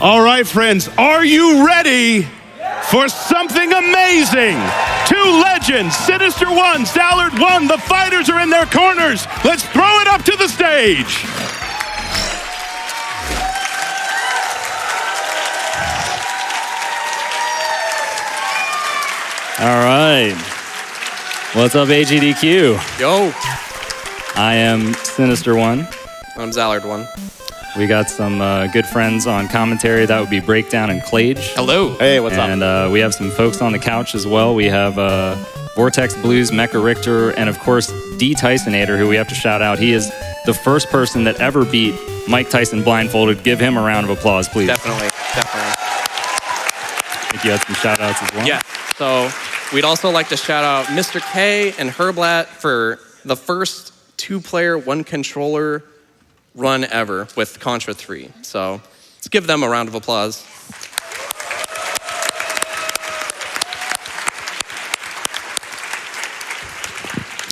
All right, friends, are you ready for something amazing? Two legends, Sinister1, Zallard1, the fighters are in their corners. Let's throw it up to the stage. All right. What's up, AGDQ? Yo. I am Sinister1. I'm Zallard1. We got some good friends on commentary. That would be Breakdown and Clage. Hello. Hey, what's up? And we have some folks on the couch as well. We have Vortex Blues, Mecha Richter, and of course, D Tysonator, who we have to shout out. He is the first person that ever beat Mike Tyson blindfolded. Give him a round of applause, please. Definitely. I think you had some shout outs as well. Yeah. So we'd also like to shout out Mr. K and Herblat for the first two-player, one-controller run ever with Contra 3. So let's give them a round of applause.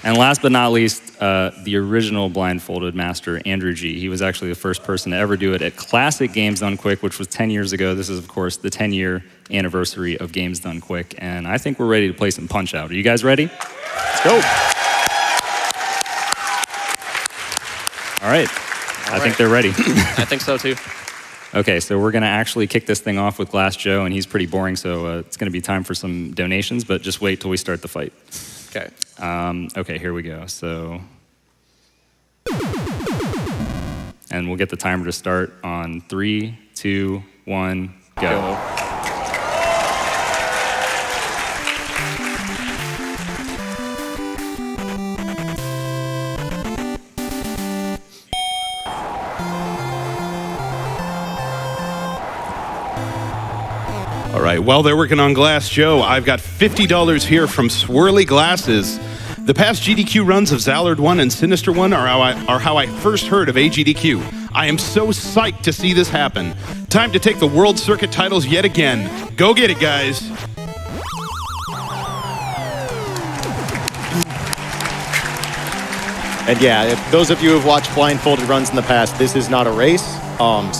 And last but not least, the original blindfolded master, Andrew G. He was actually the first person to ever do it at Classic Games Done Quick, which was 10 years ago. This is, of course, the 10-year anniversary of Games Done Quick. And I think we're ready to play some Punch-Out. Are you guys ready? Let's go. All right. I think they're ready. I think so, too. Okay, so we're going to actually kick this thing off with Glass Joe, and he's pretty boring, so it's going to be time for some donations, but just wait till we start the fight. Okay. Okay, here we go. So, and we'll get the timer to start on 3, 2, 1, go. All right, while they're working on Glass Joe, I've got $50 here from Swirly Glasses. The past GDQ runs of Zallard1 and Sinister1 are how I first heard of AGDQ. I am so psyched to see this happen. Time to take the World Circuit titles yet again. Go get it, guys. And yeah, if those of you who have watched blindfolded runs in the past, this is not a race.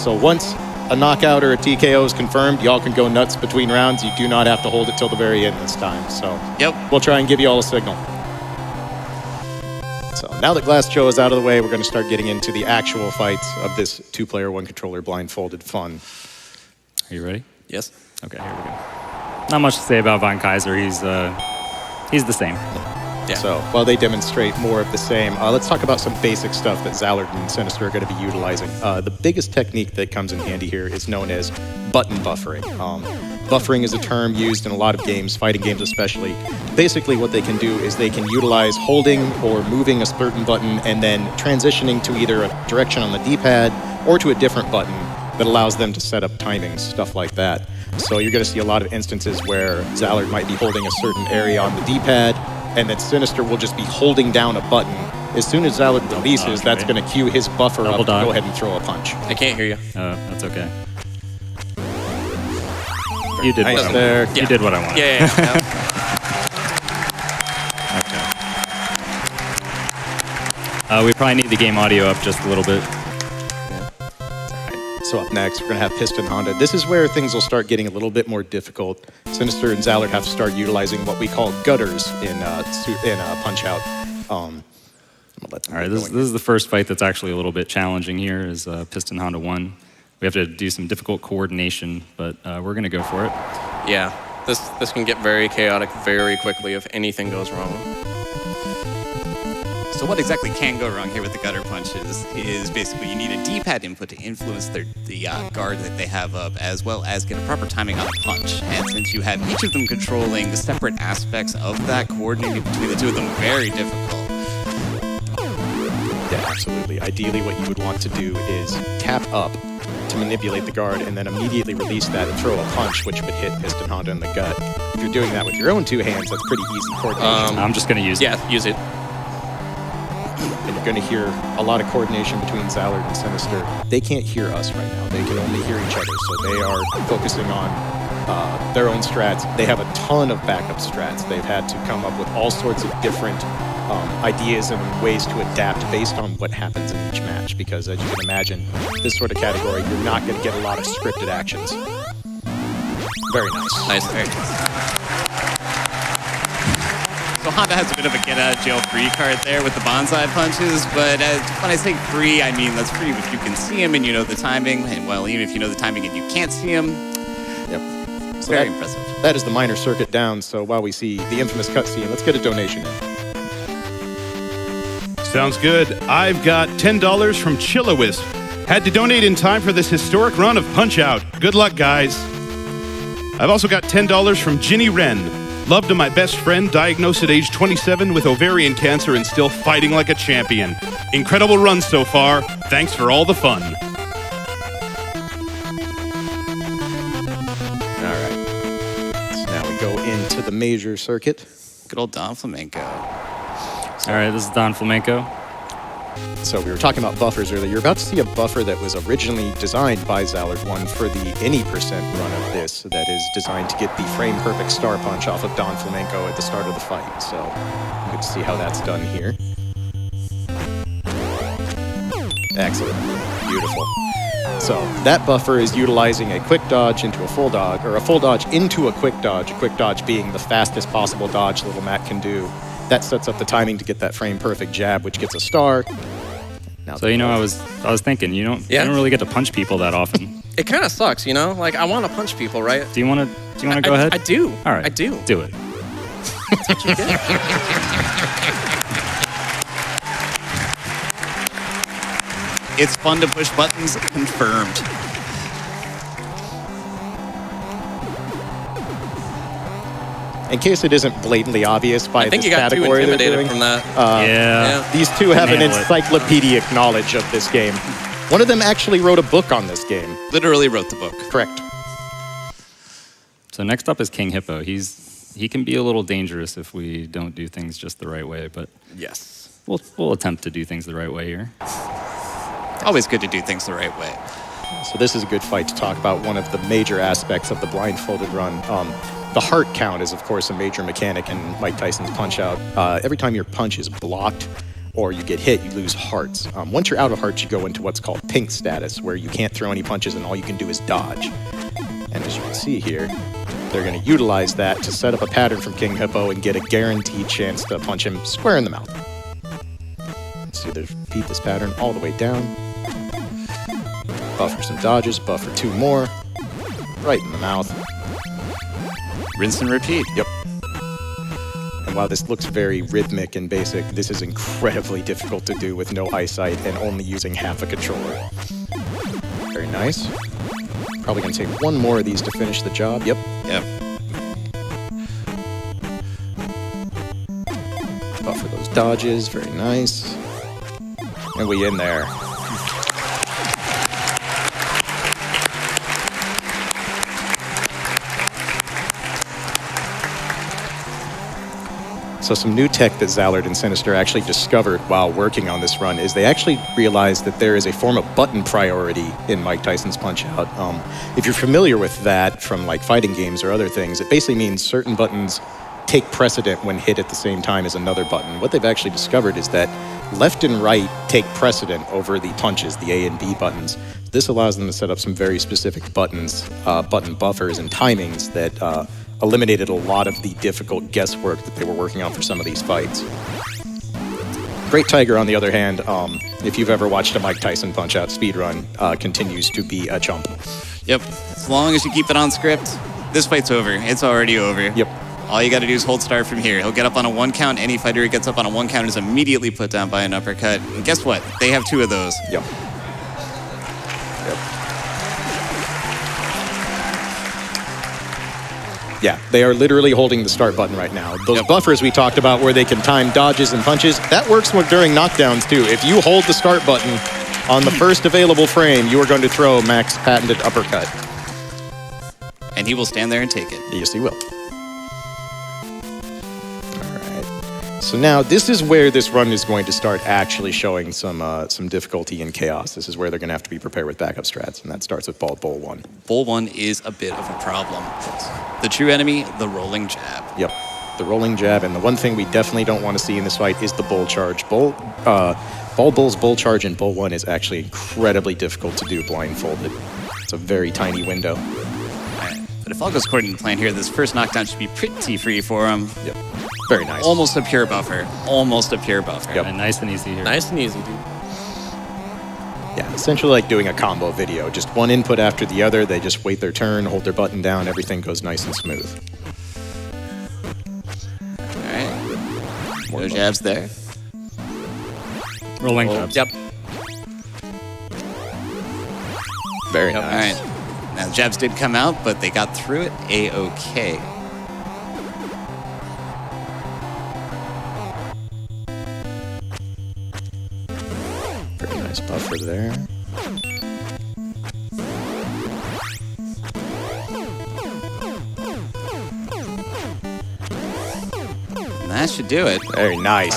So once a knockout or a TKO is confirmed, y'all can go nuts between rounds. You do not have to hold it till the very end this time. So we'll try and give you all a signal. So now that Glass Joe is out of the way, we're going to start getting into the actual fights of this two-player, one-controller blindfolded fun. Are you ready? Yes. Okay, here we go. Not much to say about Von Kaiser. He's the same. Yeah. So while they demonstrate more of the same, let's talk about some basic stuff that Zallard and Sinister are going to be utilizing. The biggest technique that comes in handy here is known as button buffering. Buffering is a term used in a lot of games, fighting games especially. Basically what they can do is they can utilize holding or moving a certain button and then transitioning to either a direction on the D-pad or to a different button that allows them to set up timings, stuff like that. So you're going to see a lot of instances where Zallard might be holding a certain area on the D-pad, and then Sinister will just be holding down a button. As soon as Zallard releases, that's going to cue his buffer up to go ahead and throw a punch. I can't hear you. That's okay. You did Nice what I there. wanted. You did what I wanted. Yeah. Okay. We probably need the game audio up just a little bit. So up next, we're going to have Piston Honda. This is where things will start getting a little bit more difficult. Sinister and Zallard have to start utilizing what we call gutters in Punch-Out. All right, this is the first fight that's actually a little bit challenging here, is Piston Honda 1. We have to do some difficult coordination, but we're going to go for it. Yeah. This can get very chaotic very quickly if anything goes wrong. So what exactly can go wrong here with the gutter punches is basically you need a D-pad input to influence the guard that they have up, as well as get a proper timing on the punch. And since you have each of them controlling the separate aspects of that, coordinating between the two of them, very difficult. Yeah, absolutely. Ideally, what you would want to do is tap up to manipulate the guard and then immediately release that and throw a punch, which would hit Piston Honda in the gut. If you're doing that with your own two hands, that's pretty easy coordination. I'm just going to use it. Yeah, use it. And you're going to hear a lot of coordination between Zallard and Sinister. They can't hear us right now. They can only hear each other, so they are focusing on their own strats. They have a ton of backup strats. They've had to come up with all sorts of different ideas and ways to adapt based on what happens in each match. Because as you can imagine, this sort of category, you're not going to get a lot of scripted actions. Very nice. Nice, very nice. So Honda has a bit of a get-out-of-jail-free card there with the bonsai punches, but when I say free, I mean that's free if you can see him and you know the timing, and well, even if you know the timing and you can't see him, Yep. it's So very that- impressive. That is the minor circuit down, so while we see the infamous cutscene, let's get a donation in. Sounds good. I've got $10 from Chillawisp. Had to donate in time for this historic run of Punch-Out. Good luck, guys. I've also got $10 from Ginny Wren. Love to my best friend, diagnosed at age 27 with ovarian cancer and still fighting like a champion. Incredible run so far. Thanks for all the fun. All right. So now we go into the major circuit. Good old Don Flamenco. All right, this is Don Flamenco. So we were talking about buffers earlier. You're about to see a buffer that was originally designed by Zallard1 for the any percent run of this. That is designed to get the frame perfect star punch off of Don Flamenco at the start of the fight. So good to see how that's done here. Excellent. Beautiful. So that buffer is utilizing a quick dodge into a full dodge, or a full dodge into a quick dodge being the fastest possible dodge Little Mac can do. That sets up the timing to get that frame perfect jab, which gets a star. Now So I was thinking, you don't really get to punch people that often. It kind of sucks, you know? Like, I want to punch people, right? Do you want to go ahead? I do. All right. I do. Do it. It's fun to push buttons, confirmed. in case it isn't blatantly obvious by I think this you got too category they're intimidated doing, from that. Yeah. these two have an Nail it. encyclopedic knowledge of this game. One of them actually wrote a book on this game. Literally wrote the book. Correct. So next up is King Hippo. He can be a little dangerous if we don't do things just the right way, but Yes. we'll attempt to do things the right way here. Always good to do things the right way. So this is a good fight to talk about one of the major aspects of the blindfolded run. The heart count is, of course, a major mechanic in Mike Tyson's Punch-Out. Every time your punch is blocked or you get hit, you lose hearts. Once you're out of hearts, you go into what's called pink status, where you can't throw any punches and all you can do is dodge. And as you can see here, they're going to utilize that to set up a pattern from King Hippo and get a guaranteed chance to punch him square in the mouth. So they repeat this pattern all the way down. Buffer some dodges, buffer two more. Right in the mouth. Rinse and repeat. Yep. And while this looks very rhythmic and basic, this is incredibly difficult to do with no eyesight and only using half a controller. Very nice. Probably gonna take one more of these to finish the job. Yep. Yep. Buffer those dodges. Very nice. And we in there. So some new tech that Zallard and Sinister actually discovered while working on this run is they actually realized that there is a form of button priority in Mike Tyson's Punch-Out. If you're familiar with that from like fighting games or other things, it basically means certain buttons take precedent when hit at the same time as another button. What they've actually discovered is that left and right take precedent over the punches, the A and B buttons. This allows them to set up some very specific buttons, button buffers and timings that eliminated a lot of the difficult guesswork that they were working on for some of these fights. Great Tiger, on the other hand, if you've ever watched a Mike Tyson Punch-Out speedrun, continues to be a chump. Yep. As long as you keep it on script, this fight's over. It's already over. Yep. All you got to do is hold start from here. He'll get up on a one count. Any fighter who gets up on a one count is immediately put down by an uppercut. And guess what? They have two of those. Yep. Yeah, they are literally holding the start button right now. Those buffers we talked about where they can time dodges and punches, that works during knockdowns too. If you hold the start button on the first available frame, you are going to throw Mac's patented uppercut. And he will stand there and take it. Yes, he will. All right. So now this is where this run is going to start actually showing some difficulty and chaos. This is where they're going to have to be prepared with backup strats, and that starts with Bowl 1. Bowl 1 is a bit of a problem. The true enemy, the rolling jab. Yep. the rolling jab, and the one thing we definitely don't want to see in this fight is the bull charge. Ball Bull's bull charge in Bull 1 is actually incredibly difficult to do blindfolded. It's a very tiny window. But if all goes according to plan here, this first knockdown should be pretty free for him. Yep. Very nice. Almost a pure buffer. Almost a pure buffer. Yep. And nice and easy here. Nice and easy, dude. Yeah, essentially like doing a combo video. Just one input after the other. They just wait their turn, hold their button down. Everything goes nice and smooth. All right. No jabs there. Rolling jabs. Yep. Very All nice. right. Now, the jabs did come out, but they got through it A-OK. Very nice buffer there. And that should do it. Very nice.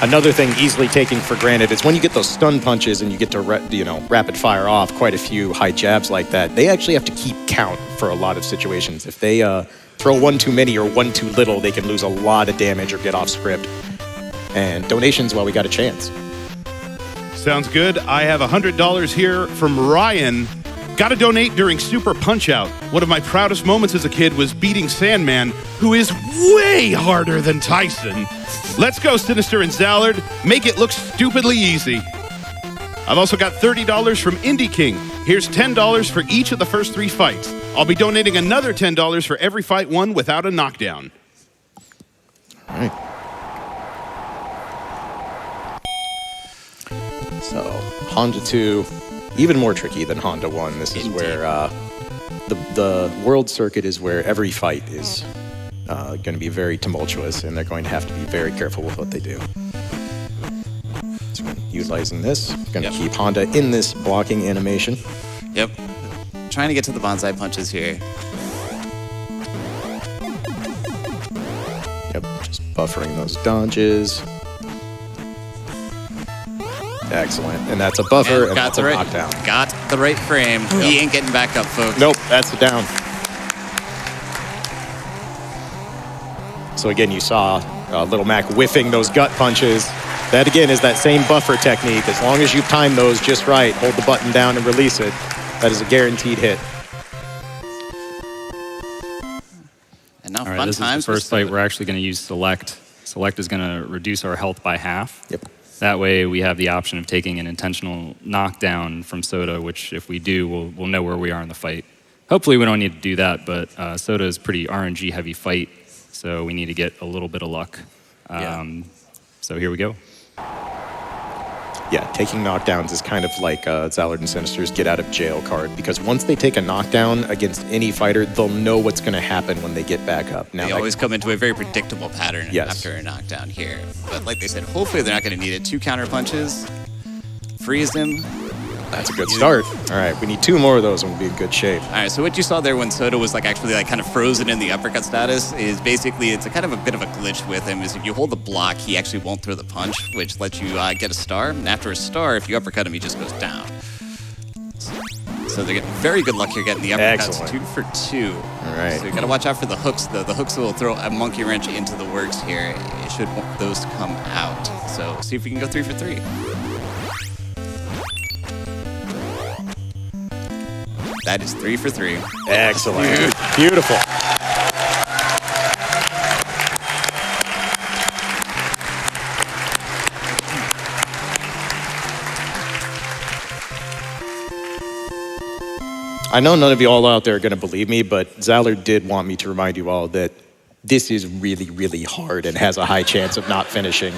Another thing easily taken for granted is when you get those stun punches and you get to rapid fire off quite a few high jabs like that, they actually have to keep count for a lot of situations. If they throw one too many or one too little, they can lose a lot of damage or get off script. And donations, well, we got a chance. Sounds good. I have $100 here from Ryan. Got to donate during Super Punch-Out. One of my proudest moments as a kid was beating Sandman, who is way harder than Tyson. Let's go, Sinister1 and Zallard. Make it look stupidly easy. I've also got $30 from Indie King. Here's $10 for each of the first 3 fights. I'll be donating another $10 for every fight won without a knockdown. All right. So, Honda 2, even more tricky than Honda 1. This is where the world circuit is where every fight is going to be very tumultuous, and they're going to have to be very careful with what they do. So, utilizing this, going to keep Honda in this blocking animation. Yep. Trying to get to the bonsai punches here. Yep, just buffering those dodges. Excellent, and that's a buffer and got that's the a right knockdown. Got the right frame. He ain't getting back up, folks. Nope, that's a down. So again, you saw Little Mac whiffing those gut punches. That again is that same buffer technique. As long as you time those just right, hold the button down and release it, that is a guaranteed hit. And now All right, fun this times. is the first fight we're actually going to use Select. Select is going to reduce our health by half. Yep. That way we have the option of taking an intentional knockdown from Soda, which if we do, we'll know where we are in the fight. Hopefully we don't need to do that, but Soda is pretty RNG heavy fight, so we need to get a little bit of luck. So here we go. Yeah, taking knockdowns is kind of like Zallard and Sinister's get out of jail card, because once they take a knockdown against any fighter, they'll know what's going to happen when they get back up. Now, They always come into a very predictable pattern Yes. after a knockdown here. But like they said, hopefully they're not going to need it. 2 counter punches, freeze him. that's a good start. All right, we need 2 more of those and we'll be in good shape. All right, so what you saw there when Soda was actually kind of frozen in the uppercut status is basically it's a kind of a bit of a glitch with him. Is if you hold the block, he actually won't throw the punch, which lets you get a star. And after a star, if you uppercut him, he just goes down. So they're getting very good luck here getting the uppercuts. Excellent. 2 for 2. All right. So you got to watch out for the hooks, though. The hooks will throw a monkey wrench into the works here. Should those come out. So see if we can go 3 for 3. That is 3 for 3. Excellent. Beautiful. I know none of you all out there are going to believe me, but Zallard did want me to remind you all that this is really, really hard and has a high chance of not finishing.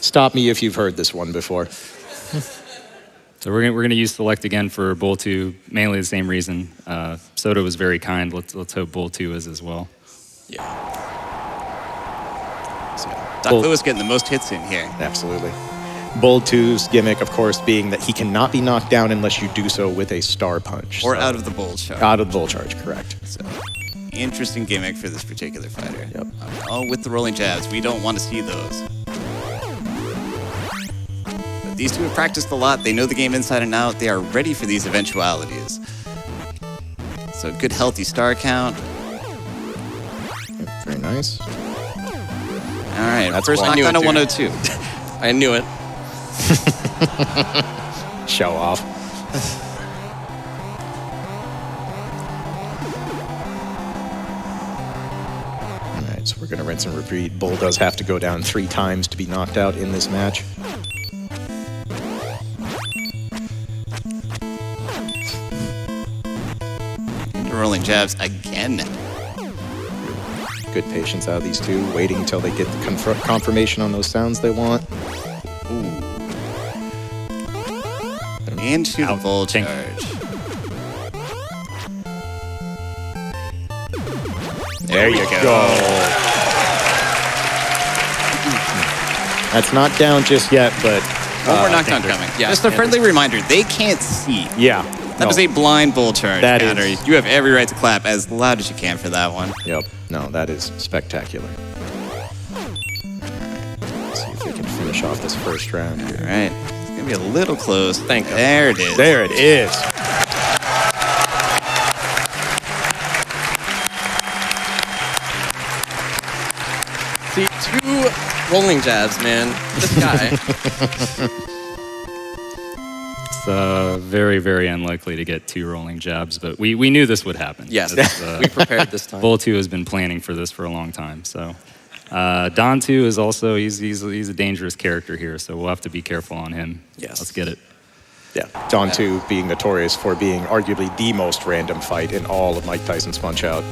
Stop me if you've heard this one before. So we're gonna use Select again for Bull 2, mainly the same reason. Soda was very kind. Let's hope Bull 2 is as well. Yeah. So, Doc Lewis getting the most hits in here. absolutely. Bull 2's gimmick, of course, being that he cannot be knocked down unless you do so with a star punch. Or So- out of the bull charge. Out of the bull charge, correct. So, interesting gimmick for this particular fighter. Yep. Oh, with the rolling jabs. We don't want to see those. But These two have practiced a lot. They know the game inside and out. They are ready for these eventualities. So good, healthy star count. Very nice. All right, That's first one. I knew knockdown it, at dude. 102. I knew it. Show off. All right, so we're going to rinse and repeat. Bull does have to go down 3 times to be knocked out in this match. Rolling jabs again. Good patience out of these two, waiting until they get the confirmation on those sounds they want. And shoot a full Chink. charge. There you go. That's not down just yet, but One more knockdown coming. Yeah. Just a friendly reminder, they can't see. yeah. That was a blind bull charge That counter. is- You have every right to clap as loud as you can for that one. Yep. No, that is spectacular. Let's see if they can finish off this first round. All right. It's going to be a little close. Thank you. There it is. There it is. See, 2 rolling jabs, man. This guy. It's very, very unlikely to get 2 rolling jabs, but we knew this would happen. Yes, It's, we prepared this time. Bull 2 has been planning for this for a long time. So Don 2 is also, he's a dangerous character here, so we'll have to be careful on him. Yes. Let's get it. Yeah. Don 2 being notorious for being arguably the most random fight in all of Mike Tyson's Punch-Out.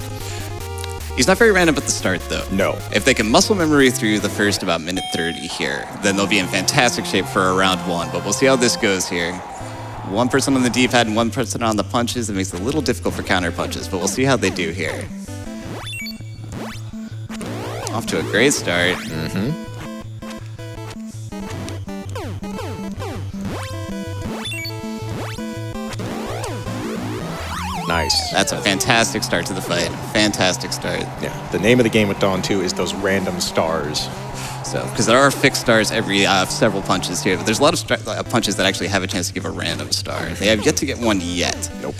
He's not very random at the start, though. No. If they can muscle memory through the first about minute 30 here, then they'll be in fantastic shape for a round 1. But we'll see how this goes here. 1 person on the D-pad and 1 person on the punches. It makes it a little difficult for counter punches, but we'll see how they do here. Off to a great start. Nice. That's a fantastic start to the fight. Fantastic start. Yeah. The name of the game with Dawn 2 is those random stars. So, because there are fixed stars every several punches here, but there's a lot of punches that actually have a chance to give a random star. They have yet to get one yet. Nope.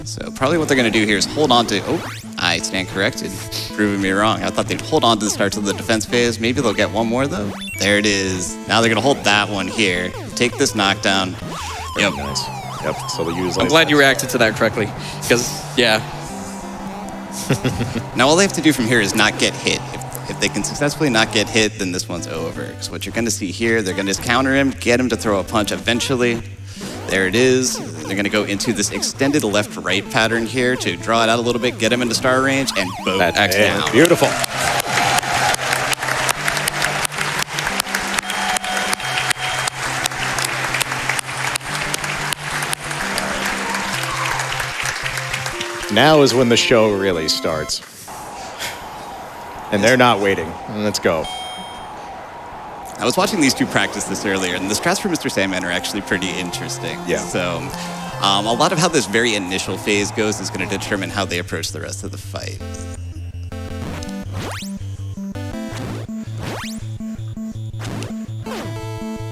So probably what they're going to do here is hold on to... Oh, I stand corrected. Proving me wrong. I thought they'd hold on to the start of the defense phase. Maybe they'll get one more, though. There it is. Now they're going to hold that one here. Take this knockdown. Yep. Nice. Yep. So they'll use. I'm glad you reacted to that correctly. Because, yeah. Now all they have to do from here is not get hit. If they can successfully not get hit, then this one's over. Because what you're going to see here, they're going to just counter him, get him to throw a punch eventually. There it is. They're going to go into this extended left-right pattern here to draw it out a little bit, get him into star range, and boom, X down. Beautiful. Now is when the show really starts. And they're not waiting. Let's go. I was watching these two practice this earlier, and the strats for Mr. Sandman are actually pretty interesting. Yeah. So a lot of how this very initial phase goes is going to determine how they approach the rest of the fight.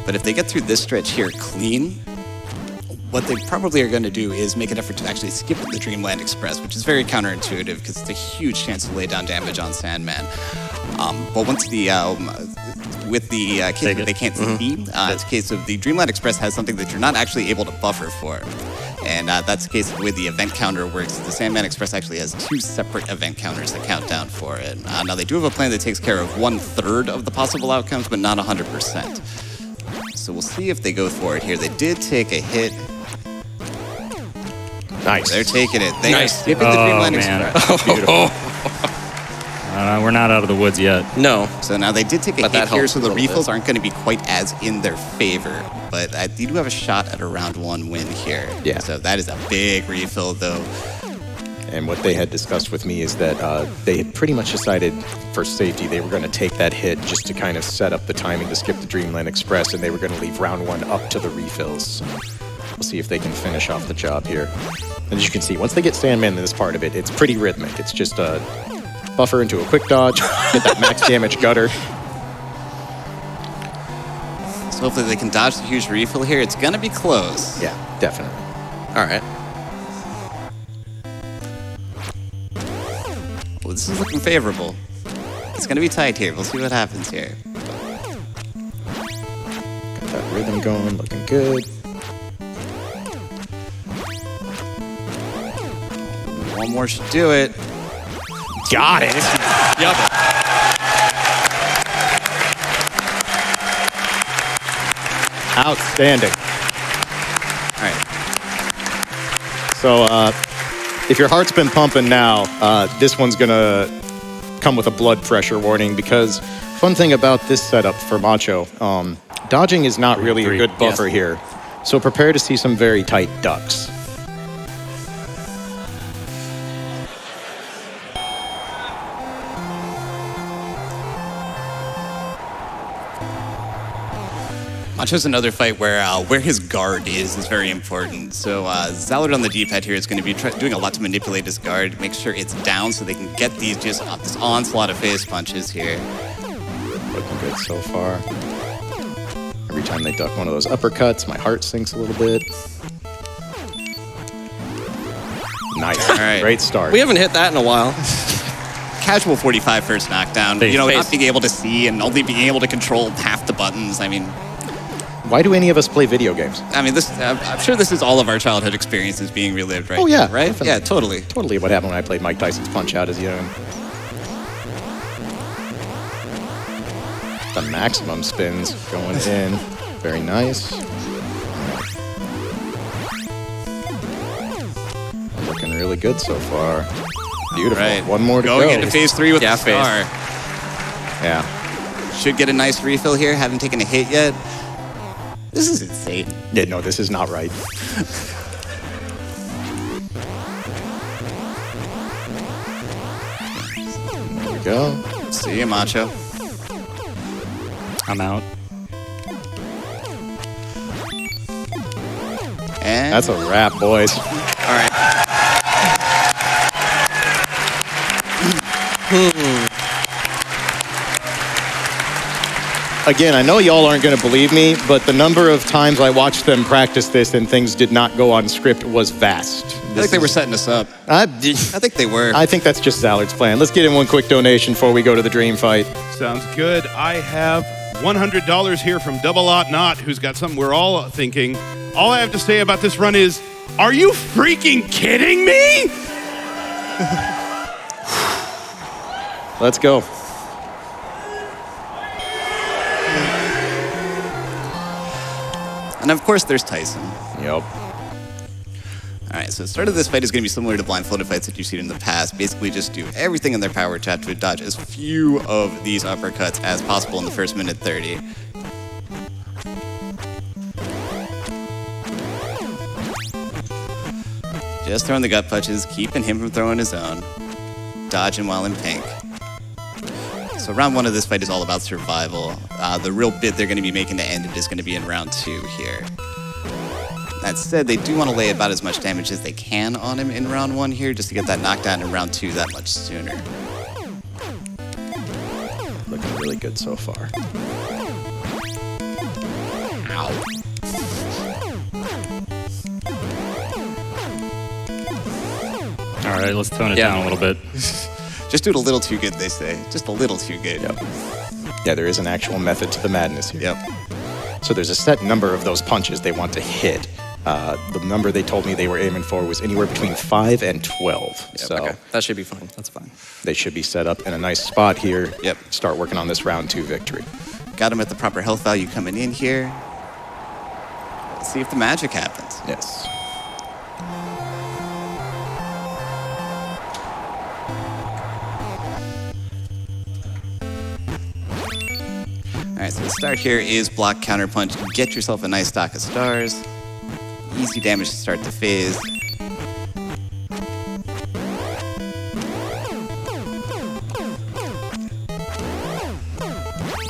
But if they get through this stretch here clean, what they probably are going to do is make an effort to actually skip the Dreamland Express, which is very counterintuitive because it's a huge chance to lay down damage on Sandman. But once the with the case that they can't see, it's a case of the Dreamland Express has something that you're not actually able to buffer for. And that's the case of the way the event counter works. The Sandman Express actually has 2 separate event counters that count down for it. Now, they do have a plan that takes care of 1/3 of the possible outcomes, but not 100%. So we'll see if they go for it here. They did take a hit. Nice. They're taking it. They are Nice. skipping the Dreamland Express. Beautiful. We're not out of the woods yet. No. So now they did take a But hit that here, helps so a the little refills bit. aren't going to be quite as in their favor. But you do have a shot at a round 1 win here. Yeah. So that is a big refill, though. And what they had discussed with me is that they had pretty much decided for safety they were going to take that hit just to kind of set up the timing to skip the Dreamland Express, and they were going to leave round 1 up to the refills. So we'll see if they can finish off the job here. And as you can see, once they get Sandman in this part of it, it's pretty rhythmic. It's just a buffer into a quick dodge, get that max damage gutter. So So hopefully they can dodge the huge refill here. It's going to be close. Yeah, definitely. All right. Well, this is looking favorable. It's going to be tight here. We'll see what happens here. Got that rhythm going, looking good. One more should do it. Got it. Yep. Outstanding. All right. So if your heart's been pumping now, this one's going to come with a blood pressure warning because fun thing about this setup for Macho, dodging is not really a good buffer here. So prepare to see some very tight ducks. Macho's another fight where his guard is very important. So Zallard on the D-pad here is going to be doing a lot to manipulate his guard, make sure it's down so they can get these this onslaught of face punches here. Looking good so far. Every time they duck one of those uppercuts, my heart sinks a little bit. Nice. All right. Great start. We haven't hit that in a while. Casual 45 first knockdown. Face. Not being able to see and only being able to control half the buttons. I mean, Why do any of us play video games? this. I'm sure this is all of our childhood experiences being relived, right? Oh, yeah, now, right? definitely. Yeah, totally. Totally what happened when I played Mike Tyson's Punch-Out as young. The maximum spins going in. Very nice. Looking really good so far. Beautiful. Right. One more to go. Going into phase 3 with the phase. star. Yeah. Should get a nice refill here. Haven't taken a hit yet. This is insane. Yeah, no, this is not right. There we go. See you, Macho. I'm out. And That's a wrap, boys. all right. Again, I know y'all aren't going to believe me, but the number of times I watched them practice this and things did not go on script was vast. I think they were setting us up. I think they were. I think that's just Zallard's plan. Let's get in one quick donation before we go to the dream fight. Sounds good. I have $100 here from Double Ought Not, who's got something we're all thinking. All I have to say about this run is, are you freaking kidding me? Let's go. And of course, there's Tyson. Yep. All right, so the start of this fight is going to be similar to blindfolded fights that you've seen in the past. Basically, just do everything in their power to have to dodge as few of these uppercuts as possible in the first minute 30. Just throwing the gut punches, keeping him from throwing his own. Dodging while in pink. So round 1 of this fight is all about survival. The real bit they're going to be making to end it is going to be in round 2 here. That said, they do want to lay about as much damage as they can on him in round 1 here, just to get that knockdown in round 2 that much sooner. Looking really good so far. Ow. All right, let's tone it down a little bit. Just do it a little too good, they say. Just a little too good. Yep. Yeah, there is an actual method to the madness here. Yep. So there's a set number of those punches they want to hit. The number they told me they were aiming for was anywhere between 5 and 12. So Okay, that should be fine. That's fine. they should be set up in a nice spot here. Yep. Start working on this round 2 victory. Got him at the proper health value coming in here. Let's see if the magic happens. Yes. All right, so the start here is block, counter punch. Get yourself a nice stack of stars. Easy damage to start the phase.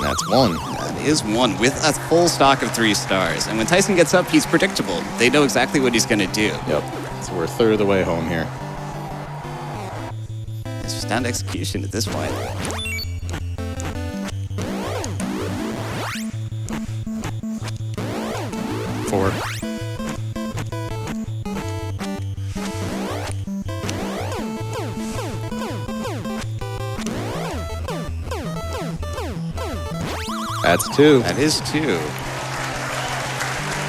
That's one. That is one with a full stock of 3 stars. And when Tyson gets up, he's predictable. They know exactly what he's going to do. Yep. So we're a third of the way home here. It's just down to execution at this point. 4. That's 2. That is 2.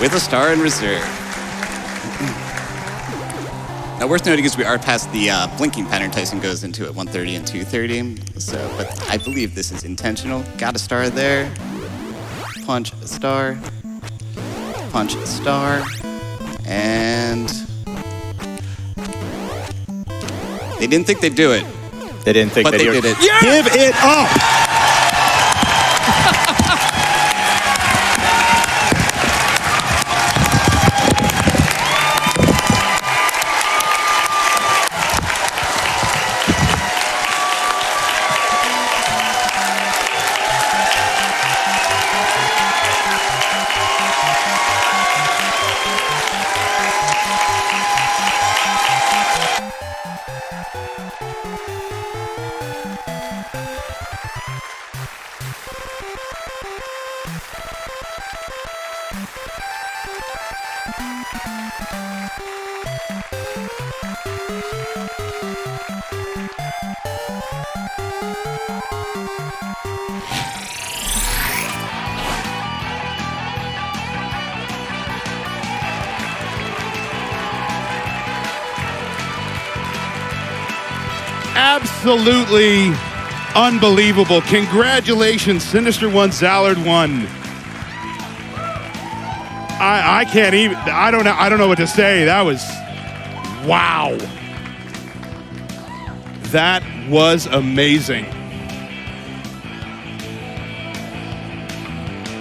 With a star in reserve. Now, worth noting is we are past the blinking pattern Tyson goes into at 130 and 230. So, but I believe this is intentional. Got a star there. Punch, a star. Punch, a star. And they didn't think they'd do it. They didn't think But they did it. Yeah! Give it up! Absolutely unbelievable. Congratulations, Sinister1 Zallard1. I can't even, I don't know what to say. That was, wow. That was amazing.